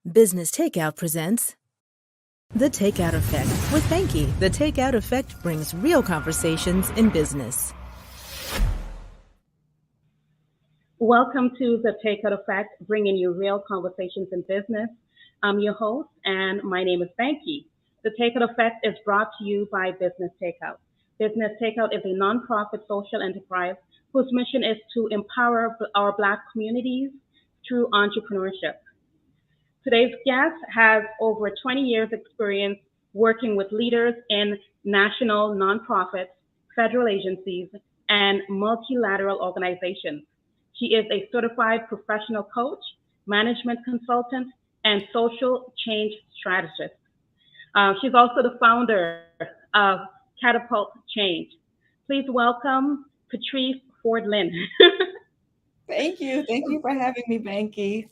Business Takeout presents The Takeout Effect with Banki. The Takeout Effect brings real conversations in business. Welcome to The Takeout Effect, bringing you real conversations in business. I'm your host, and my name is Banki. The Takeout Effect is brought to you by Business Takeout. Business Takeout is a nonprofit social enterprise whose mission is to empower our Black communities through entrepreneurship. Today's guest has over 20 years experience working with leaders in national nonprofits, federal agencies, and multilateral organizations. She is a certified professional coach, management consultant, and social change strategist. She's also the founder of Catapult Change. Please welcome Patrice Ford Lynn. Thank you. Thank you for having me, Banki.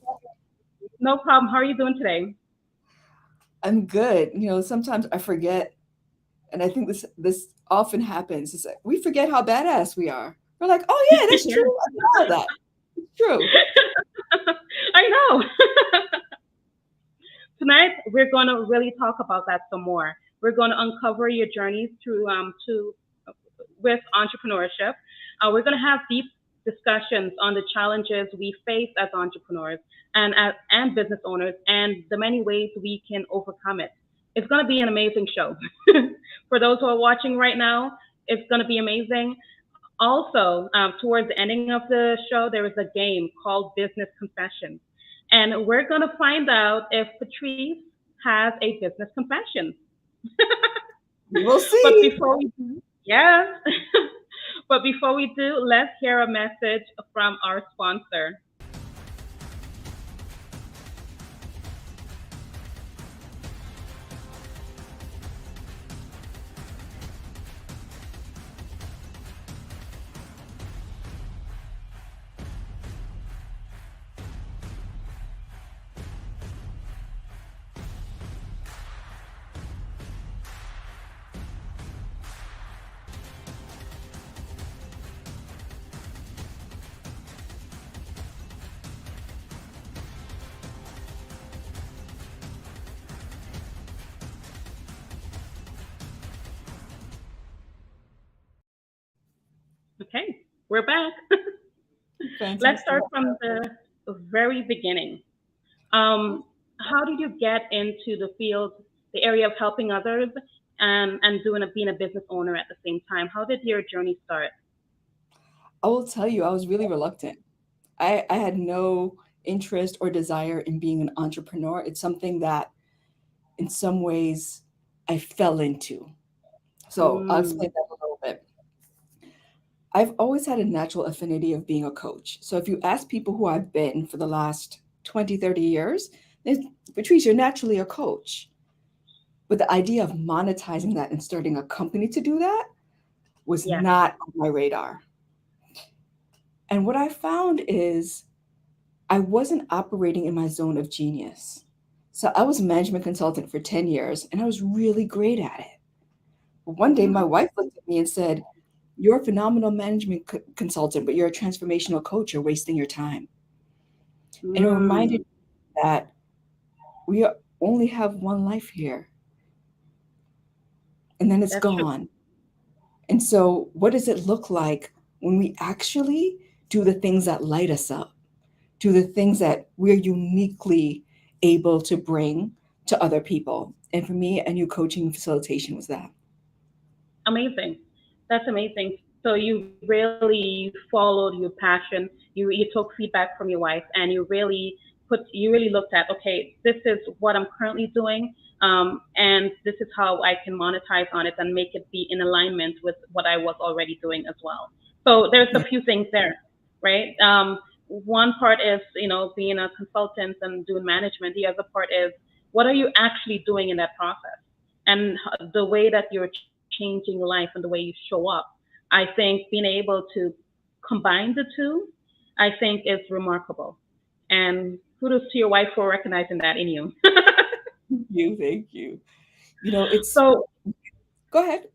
No problem. How are you doing today? I'm good. Sometimes I forget, and I think this often happens. It's like we forget how badass we are. We're like, oh yeah, that's true. I know that. It's true. I know. Tonight we're going to really talk about that some more. We're going to uncover your journeys through with entrepreneurship. We're going to have deep discussions on the challenges we face as entrepreneurs and business owners, and the many ways we can overcome it. It's going to be an amazing show. For those who are watching right now, it's going to be amazing. Also, towards the ending of the show, there is a game called Business Confessions. And we're going to find out if Patrice has a business confession. We'll see. But before we do, yes. But before we do, let's hear a message from our sponsor. Okay, we're back. Let's start from the very beginning. How did you get into the field, the area of helping others, and being a business owner at the same time? How did your journey start? I will tell you, I was really reluctant. I had no interest or desire in being an entrepreneur. It's something that, in some ways, I fell into. So I'll explain that a little bit. I've always had a natural affinity of being a coach. So if you ask people who I've been for the last 20, 30 years, Patrice, you're naturally a coach. But the idea of monetizing that and starting a company to do that was not on my radar. And what I found is I wasn't operating in my zone of genius. So I was a management consultant for 10 years, and I was really great at it. But one day my wife looked at me and said, "You're a phenomenal management consultant, but you're a transformational coach. You're wasting your time." And it reminded me that we only have one life here. And then it's gone. True. And so what does it look like when we actually do the things that light us up, do the things that we're uniquely able to bring to other people? And for me, a new coaching and facilitation was that. Amazing. That's amazing. So you really followed your passion. You took feedback from your wife, and you really looked at, okay, this is what I'm currently doing, and this is how I can monetize on it and make it be in alignment with what I was already doing as well. So there's a few things there, right? One part is, being a consultant and doing management. The other part is, what are you actually doing in that process? And the way that you're changing life and the way you show up. I think being able to combine the two, I think is remarkable. And kudos to your wife for recognizing that in you. Thank you. It's so. Go ahead.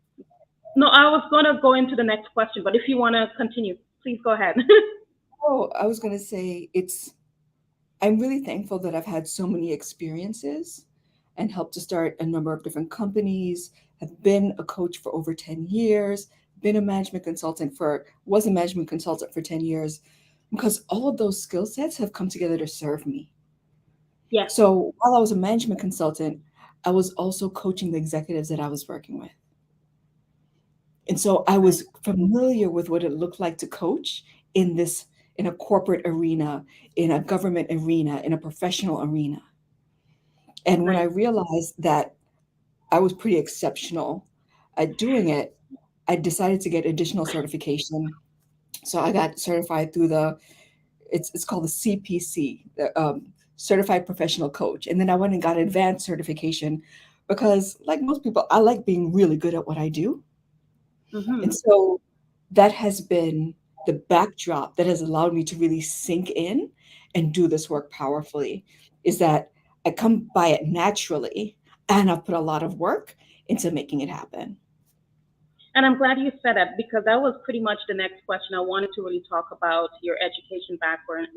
No, I was going to go into the next question, but if you want to continue, please go ahead. Oh, I was going to say it's I'm really thankful that I've had so many experiences and helped to start a number of different companies, have been a coach for over 10 years, been a management consultant for, was a management consultant for 10 years, because all of those skill sets have come together to serve me. Yes. So while I was a management consultant, I was also coaching the executives that I was working with. And so I Right. was familiar with what it looked like to coach in this, in a corporate arena, in a government arena, in a professional arena. And when I Nice. realized that I was pretty exceptional at doing it, I decided to get additional certification. So I got certified through it's called the CPC, the Certified Professional Coach. And then I went and got advanced certification because, like most people, I like being really good at what I do. And Mm-hmm. so that has been the backdrop that has allowed me to really sink in and do this work powerfully, is that I come by it naturally and I've put a lot of work into making it happen. And I'm glad you said that because that was pretty much the next question. I wanted to really talk about your education background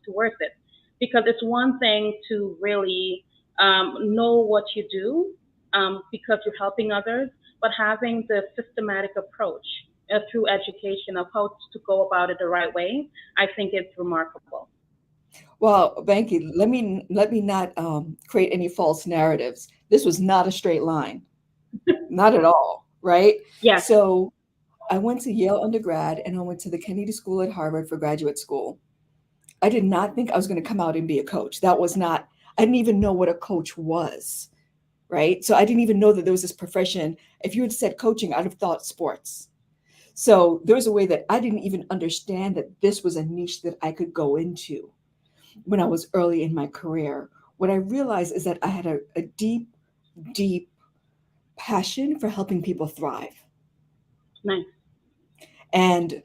towards it. Because it's one thing to really know what you do because you're helping others, but having the systematic approach through education of how to go about it the right way, I think it's remarkable. Well, Banki, let me not create any false narratives. This was not a straight line, not at all, right? Yes. So I went to Yale undergrad and I went to the Kennedy School at Harvard for graduate school. I did not think I was going to come out and be a coach. That was not, I didn't even know what a coach was, right? So I didn't even know that there was this profession. If you had said coaching, I'd have thought sports. So there was a way that I didn't even understand that this was a niche that I could go into when I was early in my career. What I realized is that I had a deep, deep passion for helping people thrive. Nice. And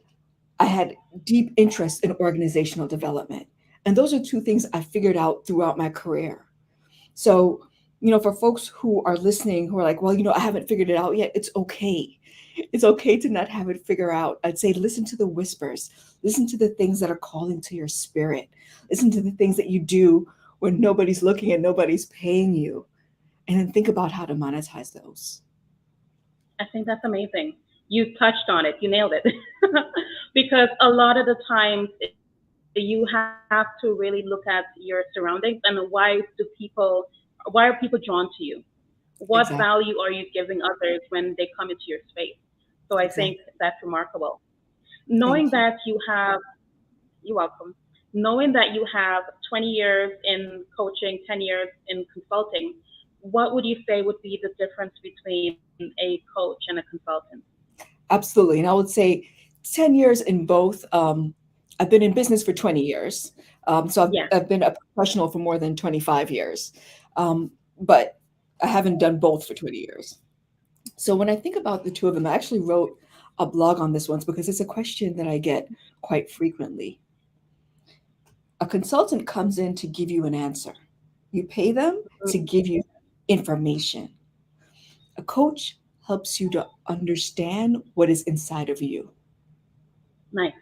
I had deep interest in organizational development. And those are two things I figured out throughout my career. So, for folks who are listening who are like, well, I haven't figured it out yet, it's okay. It's okay to not have it figure out. I'd say listen to the whispers, listen to the things that are calling to your spirit, listen to the things that you do when nobody's looking and nobody's paying you, and then think about how to monetize those. I think that's amazing. You touched on it. You nailed it. Because a lot of the times you have to really look at your surroundings and why are people drawn to you? What Exactly. value are you giving others when they come into your space? So I think Exactly. that's remarkable. Knowing Thank you. that you're welcome. Knowing that you have 20 years in coaching, 10 years in consulting, what would you say would be the difference between a coach and a consultant? Absolutely. And I would say 10 years in both. I've been in business for 20 years. So Yeah. I've been a professional for more than 25 years. But I haven't done both for 20 years. So when I think about the two of them, I actually wrote a blog on this once because it's a question that I get quite frequently. A consultant comes in to give you an answer. You pay them to Mm, give you information. A coach helps you to understand what is inside of you. nice.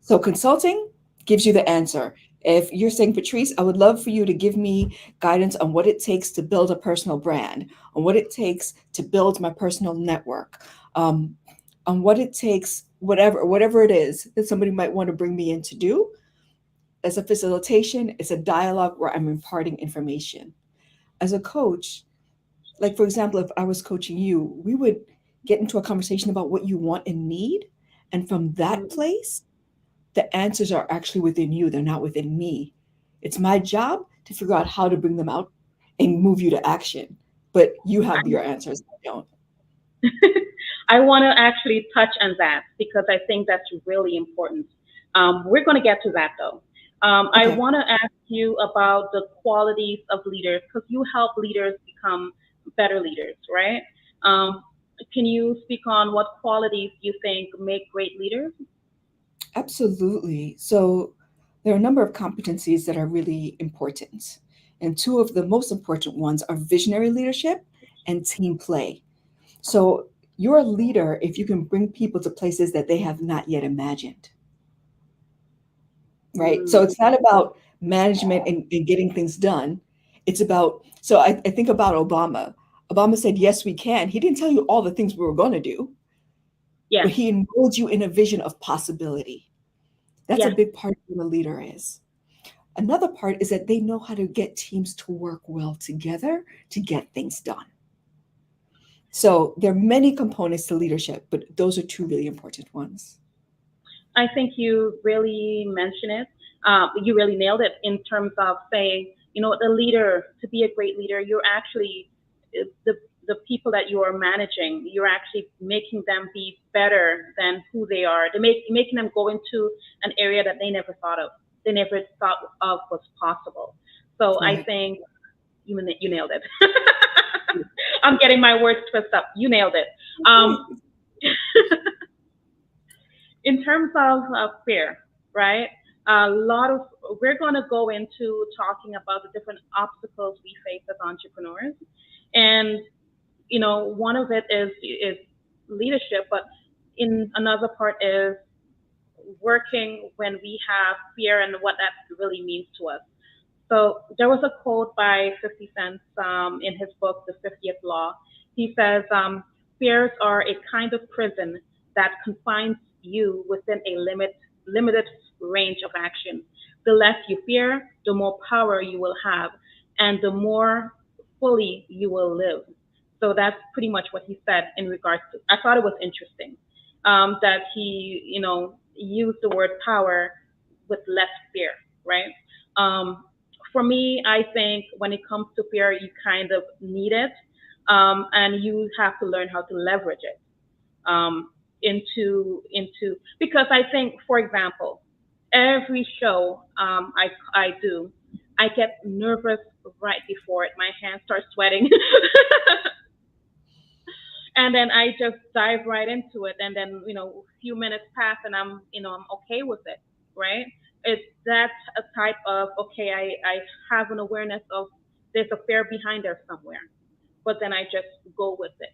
So consulting gives you the answer. If you're saying, Patrice, I would love for you to give me guidance on what it takes to build a personal brand, on what it takes to build my personal network, um, on what it takes, whatever it is that somebody might want to bring me in to do. As a facilitation, it's a dialogue where I'm imparting information. As a coach, like for example, if I was coaching you, we would get into a conversation about what you want and need. And from that Mm, place, the answers are actually within you, they're not within me. It's my job to figure out how to bring them out and move you to action. But you have your answers, I don't. I want to actually touch on that because I think that's really important. We're going to get to that though. I Okay, want to ask you about the qualities of leaders because you help leaders become better leaders, right? Um, can you speak on what qualities you think make great leaders? absolutely. So there are a number of competencies that are really important. And two of the most important ones are visionary leadership and team play. So you're a leader if you can bring people to places that they have not yet imagined, right? So Mm, it's not about management and getting things done. It's about, so I think about Obama. Obama said, yes, we can. He didn't tell you all the things we were going to do, Yes. but he enrolled you in a vision of possibility. That's a Yes. big part of what a leader is. Another part is that they know how to get teams to work well together to get things done. So there are many components to leadership, but those are two really important ones. I think you really mentioned it. You really nailed it in terms of saying, the leader, to be a great leader, you're actually the people that you are managing, you're actually making them be better than who they are. Making them go into an area that they never thought of was possible. So I Right. think you nailed it. I'm getting my words twisted up. You nailed it. In terms of fear, right? We're going to go into talking about the different obstacles we face as entrepreneurs, and one of it is leadership, but in another part is working when we have fear and what that really means to us. So there was a quote by 50 Cent in his book, The 50th Law. He says, fears are a kind of prison that confines you within a limited range of action. The less you fear, the more power you will have, and the more fully you will live. So that's pretty much what he said in regards to. I thought it was interesting that he, used the word power with less fear, right? Um, for me, I think when it comes to fear, you kind of need it, and you have to learn how to leverage it into because I think, for example, every show I do, I get nervous right before it. My hands start sweating. And then I just dive right into it, and then a few minutes pass, and I'm okay with it, right? It's that a type of, okay, I have an awareness of there's a fear behind there somewhere, but then I just go with it.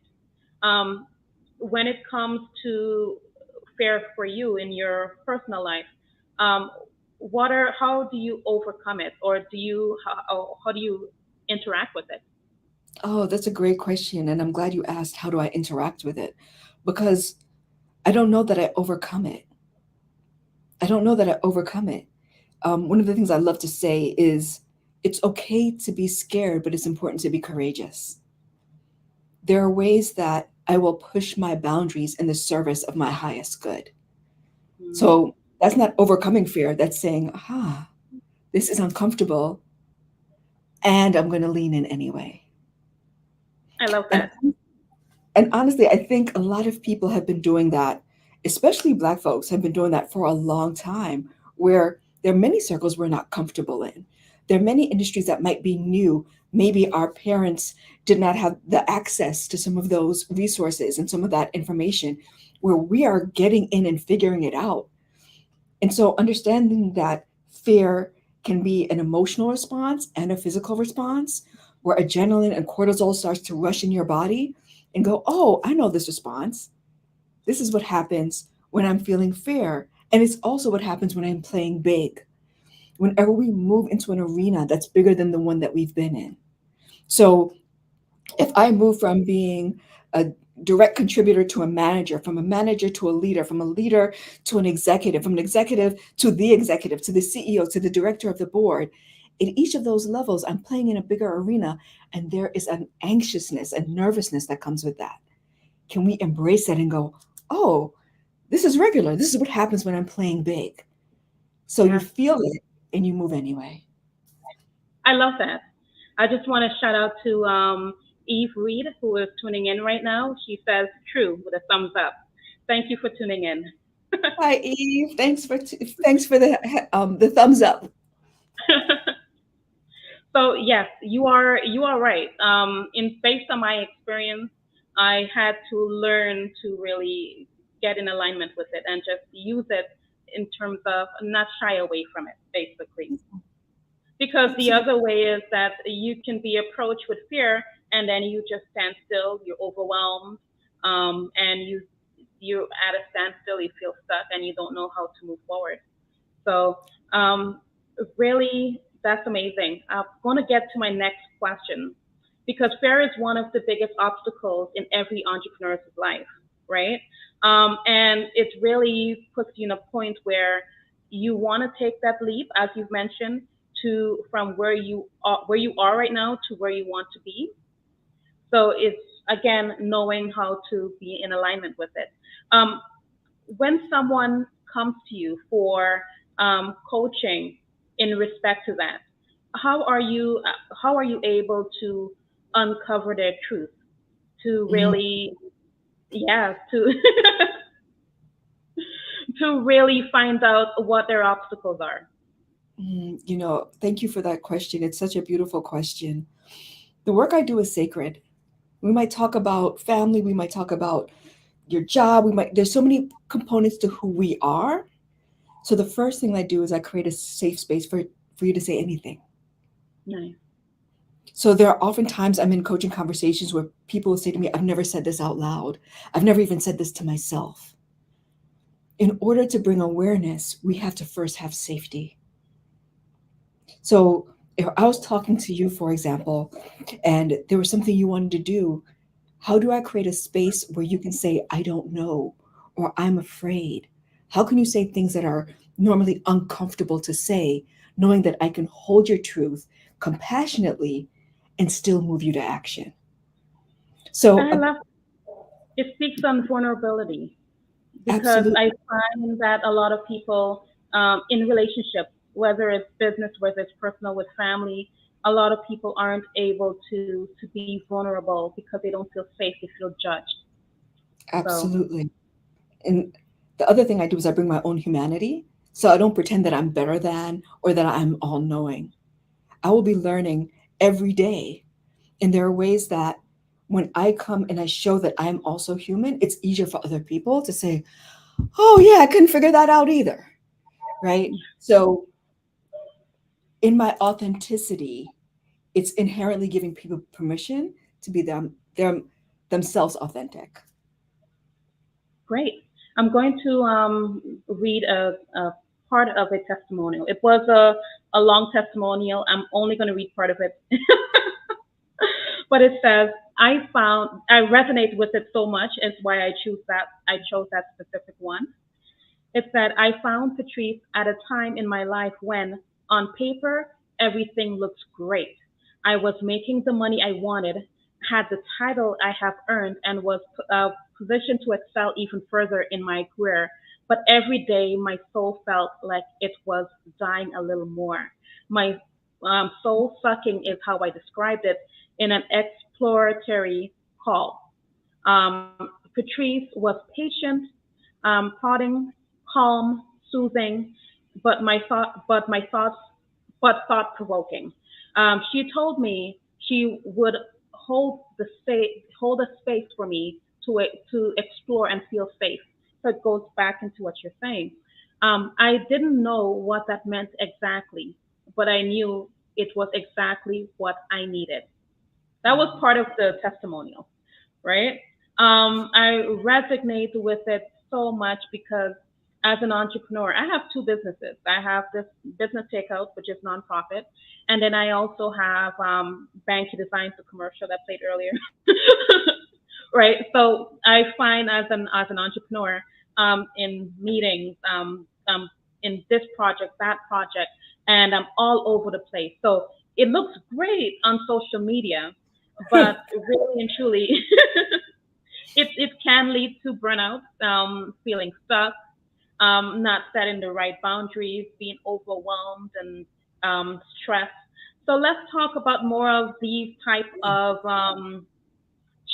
When it comes to fear for you in your personal life, um, how do you overcome it, or how do you interact with it? Oh, that's a great question. And I'm glad you asked, how do I interact with it? Because I don't know that I overcome it. I don't know that I overcome it. One of the things I love to say is it's okay to be scared, but it's important to be courageous. There are ways that I will push my boundaries in the service of my highest good. Mm, So that's not overcoming fear. That's saying, this is uncomfortable and I'm going to lean in anyway. I love And that. and honestly, I think a lot of people have been doing that, especially Black folks have been doing that for a long time, where there are many circles we're not comfortable in. There are many industries that might be new. Maybe our parents did not have the access to some of those resources and some of that information, where we are getting in and figuring it out. And so understanding that fear can be an emotional response and a physical response, where adrenaline and cortisol starts to rush in your body and go, oh, I know this response. This is what happens when I'm feeling fear. And it's also what happens when I'm playing big. Whenever we move into an arena that's bigger than the one that we've been in. So if I move from being a direct contributor to a manager, from a manager to a leader, from a leader to an executive, from an executive, to the CEO, to the director of the board, in each of those levels, I'm playing in a bigger arena, and there is an anxiousness and nervousness that comes with that. Can we embrace that and go, oh, this is regular. This is what happens when I'm playing big. So you Yeah. feel it and you move anyway. I love that. I just want to shout out to Eve Reed, who is tuning in right now. She says true with a thumbs up. Thank you for tuning in. Hi, Eve. Thanks for the thumbs up. So yes, you are right. In based on my experience, I had to learn to really get in alignment with it and just use it in terms of not shy away from it, basically. Because the Absolutely. other way is that you can be approached with fear, and then you just stand still, you're overwhelmed, and you're at a standstill, you feel stuck, and you don't know how to move forward. So Really, that's amazing. I'm going to get to my next question because fear is one of the biggest obstacles in every entrepreneur's life, right? And it really puts you in a point where you want to take that leap, as you've mentioned, to from where you are right now to where you want to be. So it's again knowing how to be in alignment with it. Um, when someone comes to you for coaching in respect to that, how are you how are you able to uncover their truth to Mhm. really yeah to to really find out what their obstacles are? Thank you for that question. It's such a beautiful question. The work I do is sacred. We might talk about family, we might talk about your job, there's so many components to who we are. So the first thing I do is I create a safe space for you to say anything. Nice. So there are often times I'm in coaching conversations where people will say to me, I've never said this out loud. I've never even said this to myself. In order to bring awareness, we have to first have safety. So if I was talking to you, for example, and there was something you wanted to do, how do I create a space where you can say, I don't know, or I'm afraid? How can you say things that are normally uncomfortable to say, knowing that I can hold your truth compassionately and still move you to action? So, I love it speaks on vulnerability because absolutely, I find that a lot of people in relationships, whether it's business, whether it's personal with family, a lot of people aren't able to be vulnerable because they don't feel safe, they feel judged. So absolutely. And the other thing I do is I bring my own humanity. So I don't pretend that I'm better than or that I'm all knowing. I will be learning every day. And there are ways that when I come and I show that I'm also human, it's easier for other people to say, oh, yeah, I couldn't figure that out either. Right. So in my authenticity, it's inherently giving people permission to be themselves authentic. great. I'm going to read a part of a testimonial. It was a long testimonial. I'm only going to read part of it. But it says, I resonate with it so much. It's why I chose that specific one. It said, I found Patrice at a time in my life when, on paper, everything looked great. I was making the money I wanted, had the title I have earned, and was positioned to excel even further in my career. But every day, my soul felt like it was dying a little more. My soul sucking is how I described it in an exploratory call. Patrice was patient, prodding, calm, soothing, but thought provoking. She told me she would hold a space for me to explore and feel safe. So it goes back into what you're saying. I didn't know what that meant exactly, but I knew it was exactly what I needed. That was part of the testimonial, right? I resonate with it so much because as an entrepreneur, I have two businesses. I have this business takeout, which is nonprofit, and then I also have Banki Designs, the commercial that played earlier, right? So I find as an entrepreneur in meetings, in this project, that project, and I'm all over the place. So it looks great on social media, but really and truly, it can lead to burnout, feeling stuck, not setting the right boundaries, being overwhelmed and stressed. So let's talk about more of these type of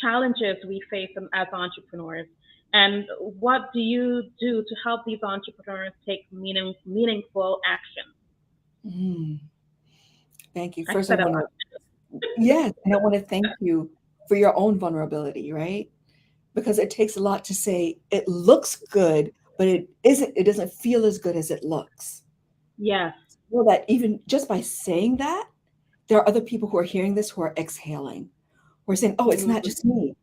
challenges we face as entrepreneurs. And what do you do to help these entrepreneurs take meaningful action? Mm, thank you. I First, I said a want lot. to, yes, and I want to thank you for your own vulnerability, right? Because it takes a lot to say it looks good, but it doesn't feel as good as it looks. Yes. Well, that even just by saying that, there are other people who are hearing this who are exhaling. Who are saying, oh, it's not Mhm. just me.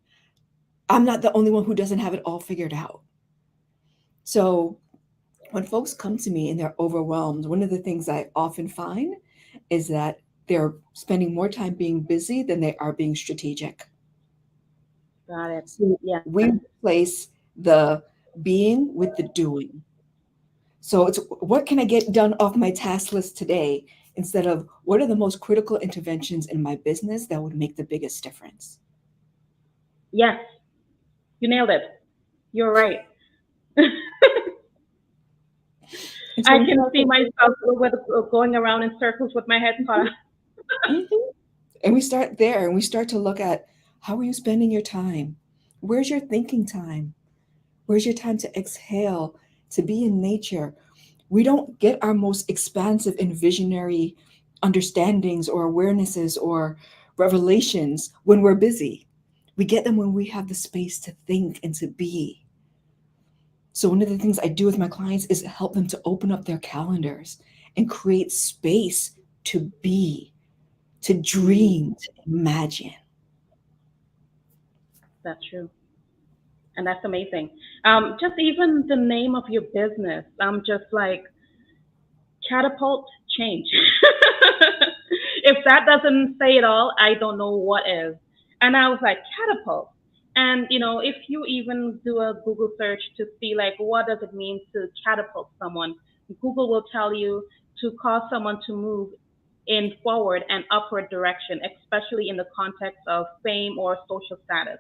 I'm not the only one who doesn't have it all figured out. So when folks come to me and they're overwhelmed, one of the things I often find is that they're spending more time being busy than they are being strategic. Got it. So Yeah. we replace the being with the doing. So it's what can I get done off my task list today instead of what are the most critical interventions in my business that would make the biggest difference. Yes, you nailed it. You're right. And so I we can start see myself going around in circles with my head cut off. Mhm. And we start there and we start to look at how are you spending your time? Where's your thinking time? Where's your time to exhale, to be in nature? We don't get our most expansive and visionary understandings or awarenesses or revelations when we're busy. We get them when we have the space to think and to be. So, one of the things I do with my clients is help them to open up their calendars and create space to be, to dream, to imagine. That's true. And that's amazing. Just even the name of your business, I'm just like Catapult Change. If that doesn't say it all, I don't know what is. And I was like, catapult. And if you even do a Google search to see like what does it mean to catapult someone, Google will tell you to cause someone to move in forward and upward direction, especially in the context of fame or social status,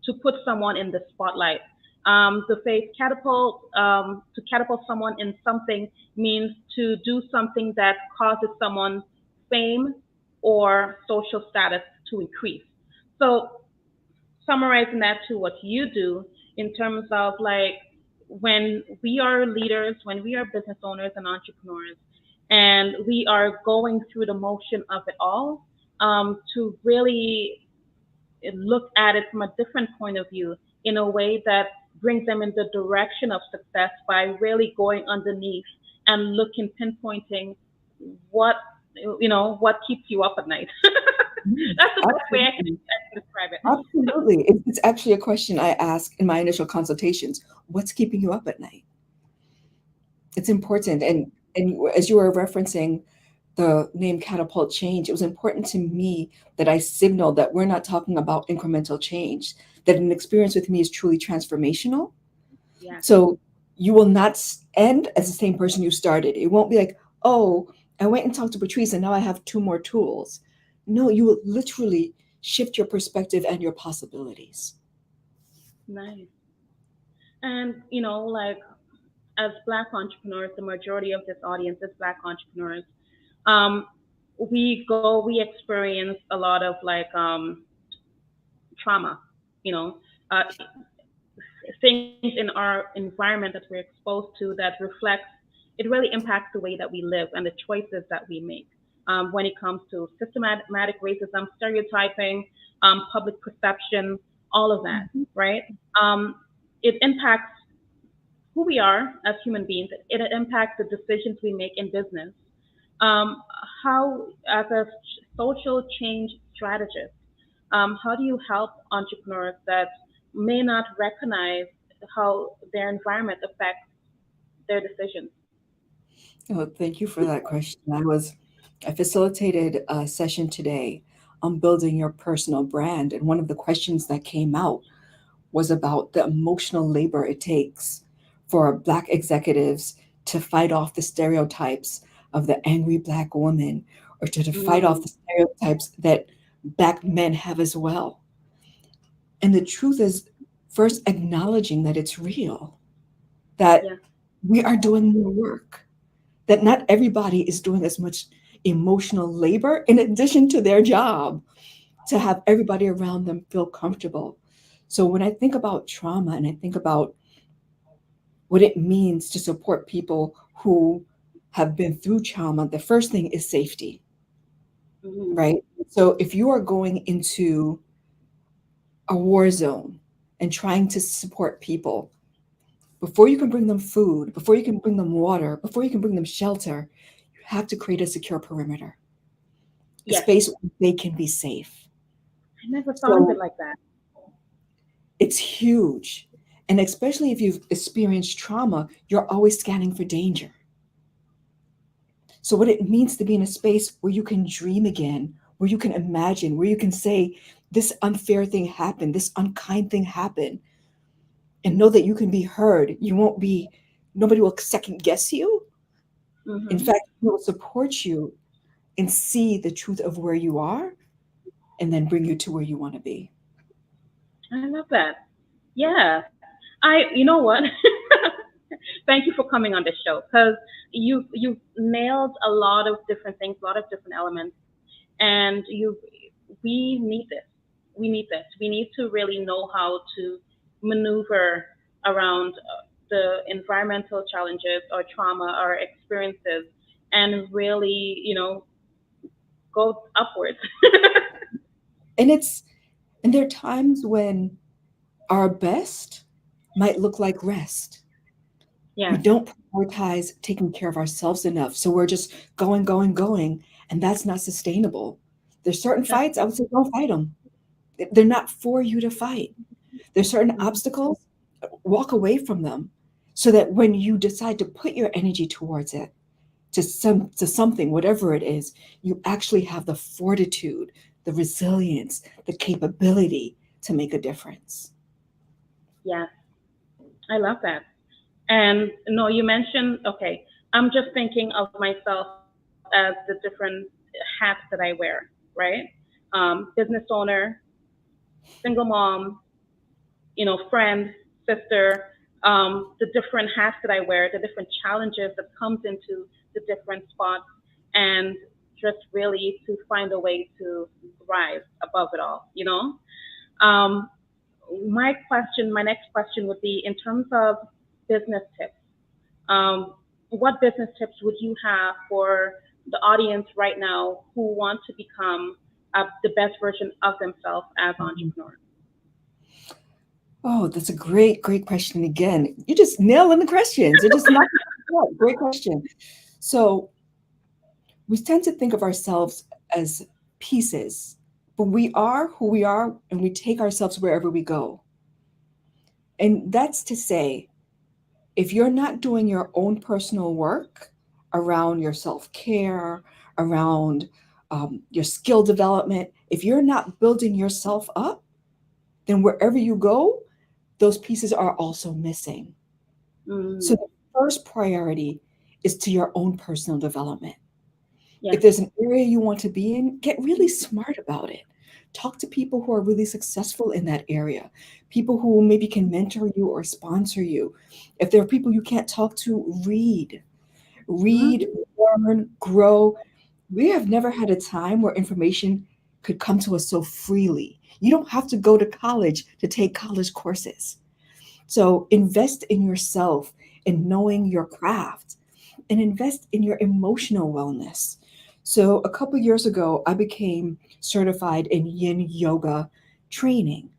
to put someone in the spotlight. The phrase catapult, to catapult someone in something means to do something that causes someone fame or social status to increase. So summarizing that to what you do in terms of like when we are leaders, when we are business owners and entrepreneurs, and we are going through the motion of it all, to really look at it from a different point of view in a way that brings them in the direction of success by really going underneath and looking, pinpointing what what keeps you up at night. Yes, That's the best way absolutely. I can describe it. Absolutely. It's actually a question I ask in my initial consultations. What's keeping you up at night? It's important. And as you were referencing the name Catapult Change, it was important to me that I signaled that we're not talking about incremental change, that an experience with me is truly transformational. Yes. So you will not end as the same person you started. It won't be like, oh, I went and talked to Patrice and now I have two more tools. No, you will literally shift your perspective and your possibilities. Nice. And like as Black entrepreneurs, the majority of this audience is Black entrepreneurs. Um, we experience a lot of like trauma, you know, uh, things in our environment that we're exposed to that reflects. It really impacts the way that we live and the choices that we make. When it comes to systematic racism, stereotyping, public perception, all of that, Mhm. right? Um, it impacts who we are as human beings. It impacts the decisions we make in business. Um, how, as a social change strategist, how do you help entrepreneurs that may not recognize how their environment affects their decisions? Oh, thank you for that question. I facilitated a session today on building your personal brand, and one of the questions that came out was about the emotional labor it takes for Black executives to fight off the stereotypes of the angry Black woman or to fight off Mm, the stereotypes that Black men have as well. And the truth is, first acknowledging that it's real, that yeah, we are doing more work, that not everybody is doing as much emotional labor in addition to their job to have everybody around them feel comfortable. So when I think about trauma and I think about what it means to support people who have been through trauma, the first thing is safety, hmm, right? So if you are going into a war zone and trying to support people, before you can bring them food, before you can bring them water, before you can bring them shelter, you have to create a secure perimeter, a yes. space where they can be safe. I never thought of it So like that. it's huge. And especially if you've experienced trauma, you're always scanning for danger. So what it means to be in a space where you can dream again, where you can imagine, where you can say, this unfair thing happened, this unkind thing happened, and know that you can be heard. Nobody will second guess you. In Mm-hmm. fact, we will support you and see the truth of where you are and then bring you to where you want to be. I love that. Yeah. You know what? Thank you for coming on this show because you nailed a lot of different things, a lot of different elements, and we need this. We need this. We need to really know how to maneuver around the environmental challenges or trauma or experiences, and really, go upwards. And there are times when our best might look like rest. We Yeah. don't prioritize taking care of ourselves enough. So we're just going, going, going, and that's not sustainable. There's certain That's, fights, I would say, don't fight them. They're not for you to fight. There's certain mhm. obstacles, walk away from them so that when you decide to put your energy towards it, to something, whatever it is, you actually have the fortitude, the resilience, the capability to make a difference. Yeah. I love that. And no, you mentioned, okay, I'm just thinking of myself as the different hats that I wear, right? Business owner, single mom, friend, sister, the different hats that I wear, the different challenges that comes into the different spots, and just really to find a way to rise above it all. Um, my next question would be in terms of business tips. Um, what business tips would you have for the audience right now who want to become the best version of themselves as Mhm. entrepreneurs? Oh, that's a great, great question. Again, you just nailing the questions. You're just not great question. So we tend to think of ourselves as pieces, but we are who we are and we take ourselves wherever we go. And that's to say, if you're not doing your own personal work around your self care, around your skill development, if you're not building yourself up, then wherever you go, those pieces are also missing. So Mm, the first priority is to your own personal development. yeah. If there's an area you want to be in, get really smart about it. Talk to people who are really successful in that area, people who maybe can mentor you or sponsor you. If there are people you can't talk to, read, Mm, learn, grow. We have never had a time where information could come to us so freely. You don't have to go to college to take college courses. So invest in yourself, in knowing your craft, and invest in your emotional wellness. So a couple years ago, I became certified in yin yoga training.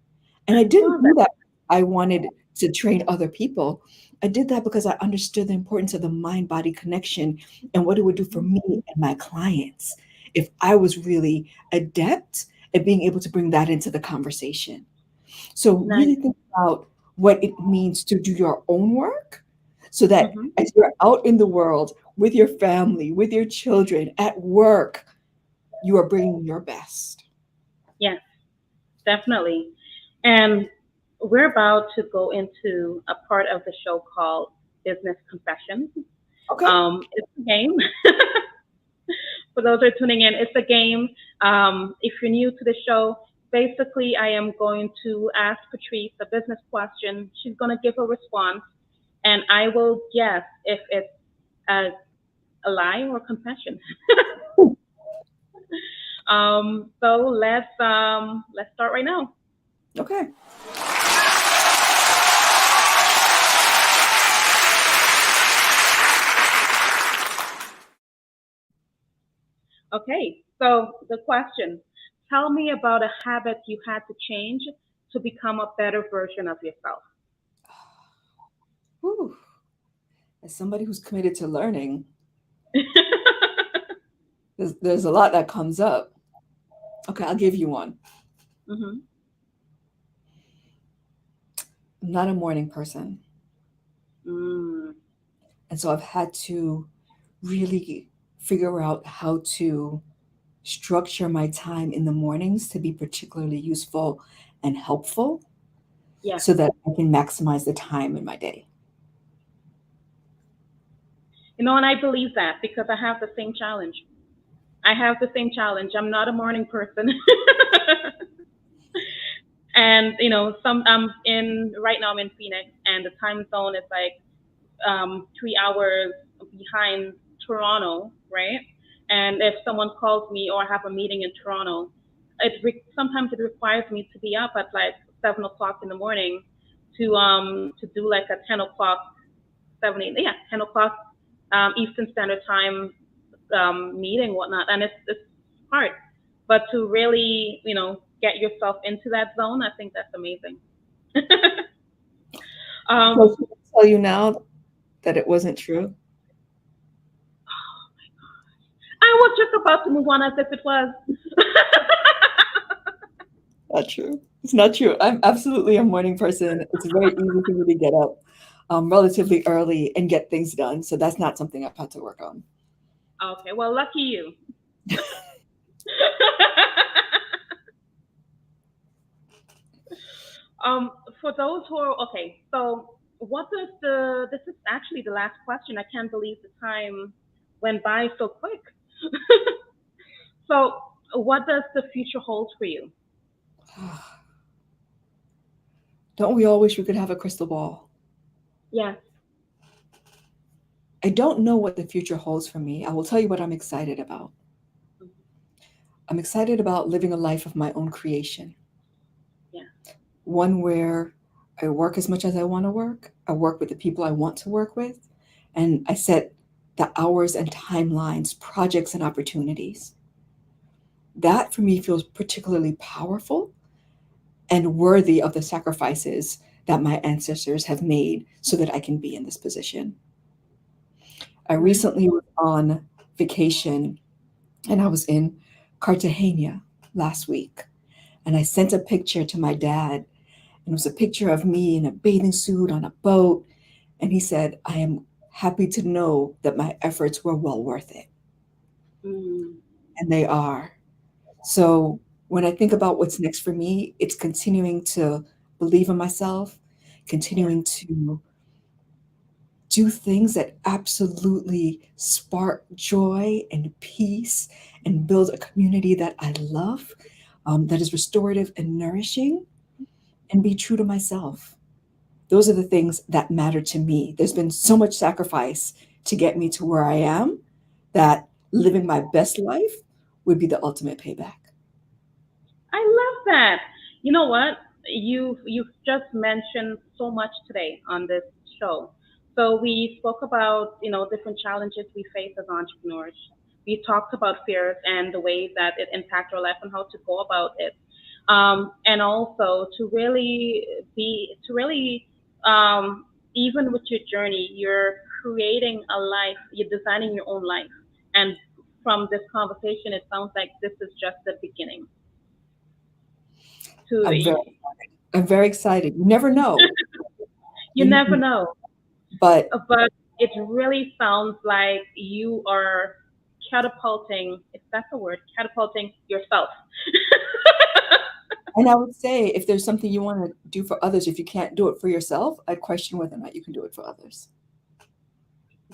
And I I didn't saw do that. that. I wanted to train other people. I did that because I understood the importance of the mind body connection and what it would do for me and my clients if I was really adept at being able to bring that into the conversation. So Nice. really think about what it means to do your own work so that Hmm. as you're out in the world with your family, with your children, at work, you are bringing your best. Yes, definitely. And we're about to go into a part of the show called Business Confessions. Okay. It's a game. For those who are tuning in, it's a game. If you're new to the show, basically, I am going to ask Patrice a business question. She's going to give a response, and I will guess if it's a, a lie or confession. So let's start right now. Okay. Okay. So the question: tell me about a habit you had to change to become a better version of yourself. Whew. As somebody who's committed to learning, there's a lot that comes up. Okay, I'll give you one. Hmm. I'm not a morning person. Mm. And so I've had to really figure out how to structure my time in the mornings to be particularly useful and helpful Yeah. so that I can maximize the time in my day. And I believe that because I have the same challenge. I'm not a morning person. And some in right now I'm in Phoenix, and the time zone is like 3 hours behind Toronto, right? And if someone calls me or I have a meeting in Toronto, sometimes it requires me to be up at like 7 o'clock in the morning to do like a 10 o'clock, 10 o'clock Eastern Standard Time meeting, whatnot, and it's hard. But to really, get yourself into that zone, I think that's amazing. So um, should I tell you now that it wasn't true? I was just about to move on as if it was. Not true. It's not true. I'm absolutely a morning person. It's very easy for me to get up relatively early and get things done. So that's not something I've had to work on. Okay, well, lucky you. For those who are okay, so what does this is actually the last question. I can't believe the time went by so quick. So, what does the future hold for you? Don't we all wish we could have a crystal ball? Yes. I don't know what the future holds for me. I will tell you what I'm excited about. I'm excited about living a life of my own creation. Yeah. One where I work as much as I want to work. I work with the people I want to work with. And I set the hours and timelines, projects and opportunities. That for me feels particularly powerful and worthy of the sacrifices that my ancestors have made so that I can be in this position. I recently was on vacation and I was in Cartagena last week. And I sent a picture to my dad, and it was a picture of me in a bathing suit on a boat. And he said, I am happy to know that my efforts were well worth it. Mm. And they are. So when I think about what's next for me, it's continuing to believe in myself, Yeah. continuing to do things that absolutely spark joy and peace and build a community that I love, that is restorative and nourishing, and be true to myself. Those are the things that matter to me. There's been so much sacrifice to get me to where I am that living my best life would be the ultimate payback. I love that. You know what? You've just mentioned so much today on this show. So we spoke about different challenges we face as entrepreneurs. We talked about fears and the ways that it impacts our life and how to go about it. And also to really even with your journey, you're creating a life. You're designing your own life. And from this conversation, it sounds like this is just the beginning. To I'm very, I'm very excited. You never know. You You, never know, but but it really sounds like you are catapulting, if that's a word, catapulting yourself. and I would say if there's something you want to do for others, if you can't do it for yourself, I'd question whether or not you can do it for others.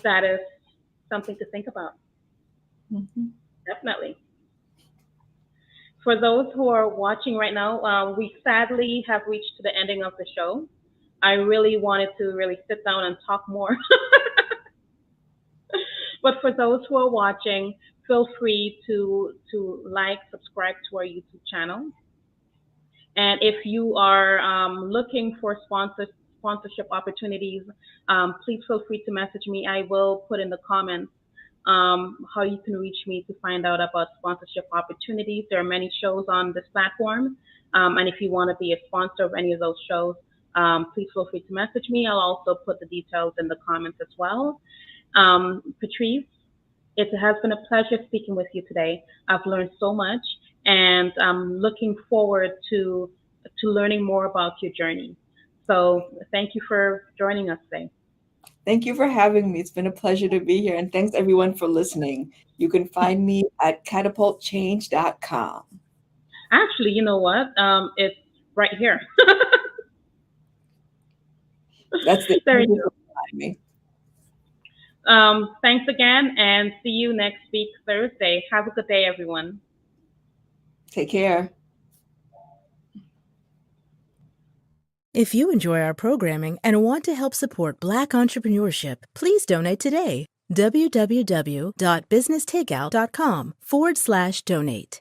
That is something to think about. Mm-hmm. Definitely. For those who are watching right now, we sadly have reached to the ending of the show. I really wanted to really sit down and talk more. But for those who are watching, feel free to like, subscribe to our YouTube channel. And if you are looking for sponsorship opportunities, please feel free to message me. I will put in the comments how you can reach me to find out about sponsorship opportunities. There are many shows on this platform. And if you want to be a sponsor of any of those shows, please feel free to message me. I'll also put the details in the comments as well. Patrice, it has been a pleasure speaking with you today. I've learned so much, and I'm looking forward to learning more about your journey. So thank you for joining us today. Thank you for having me. It's been a pleasure to be here. And thanks everyone for listening. You can find me at catapultchange.com. Actually, you know what? It's right here. That's the There you easiest way to find me. go. Thanks again, and see you next week, Thursday. Have a good day, everyone. Take care. If you enjoy our programming and want to help support Black entrepreneurship, please donate today. www.businesstakeout.com/donate.